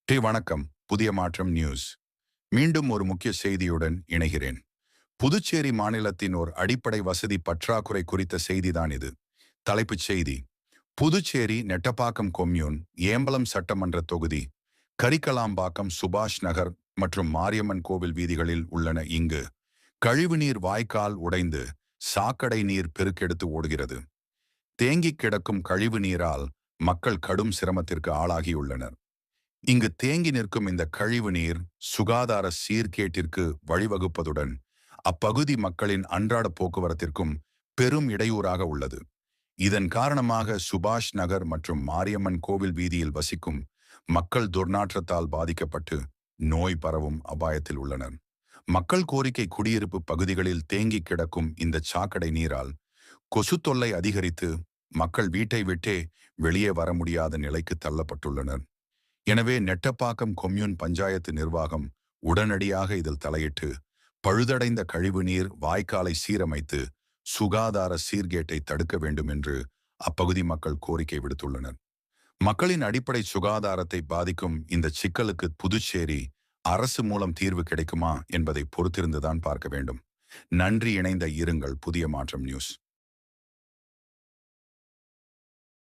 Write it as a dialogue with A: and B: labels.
A: வணக்கம். புதிய மாற்றம் நியூஸ். மீண்டும் ஒரு முக்கிய செய்தியுடன் இணைகிறேன். புதுச்சேரி மாநிலத்தின் ஒரு அடிப்படை வசதி பற்றாக்குறை குறித்த செய்திதான் இது. தலைப்புச் செய்தி: புதுச்சேரி நெட்டப்பாக்கம் கொம்யூன், ஏம்பலம் சட்டமன்ற தொகுதி, கரிக்கலாம்பாக்கம், சுபாஷ் நகர் மற்றும் மாரியம்மன் கோவில் வீதிகளில் உள்ளன. இங்கு கழிவுநீர் வாய்க்கால் உடைந்து சாக்கடை நீர் பெருக்கெடுத்து ஓடுகிறது. தேங்கிக் கிடக்கும் கழிவு நீரால் மக்கள் கடும் சிரமத்திற்கு ஆளாகியுள்ளனர். இங்கு தேங்கி நிற்கும் இந்த கழிவு நீர் சுகாதார சீர்கேட்டிற்கு வழிவகுப்பதுடன் அப்பகுதி மக்களின் அன்றாட போக்குவரத்திற்கும் பெரும் இடையூறாக உள்ளது. இதன் காரணமாக சுபாஷ் நகர் மற்றும் மாரியம்மன் கோவில் வீதியில் வசிக்கும் மக்கள் துர்நாற்றத்தால் பாதிக்கப்பட்டு நோய் பரவும் அபாயத்தில் உள்ளனர். மக்கள் கோரிக்கை: குடியிருப்பு பகுதிகளில் தேங்கி கிடக்கும் இந்த சாக்கடை நீரால் கொசு தொல்லை அதிகரித்து மக்கள் வீட்டை விட்டே வெளியே வர முடியாத நிலைக்கு தள்ளப்பட்டுள்ளனர். எனவே நெட்டப்பாக்கம் கொம்யூன் பஞ்சாயத்து நிர்வாகம் உடனடியாக இதில் தலையிட்டு பழுதடைந்த கழிவுநீர் வாய்க்காலை சீரமைத்து சுகாதார சீர்கேட்டை தடுக்க வேண்டும் என்று அப்பகுதி மக்கள் கோரிக்கை விடுத்துள்ளனர். மக்களின் அடிப்படை சுகாதாரத்தை பாதிக்கும் இந்த சிக்கலுக்கு புதுச்சேரி அரசு மூலம் தீர்வு கிடைக்குமா என்பதை பொறுத்திருந்துதான் பார்க்க வேண்டும். நன்றி. இணைந்த இருங்கள். புதிய மாற்றம் நியூஸ்.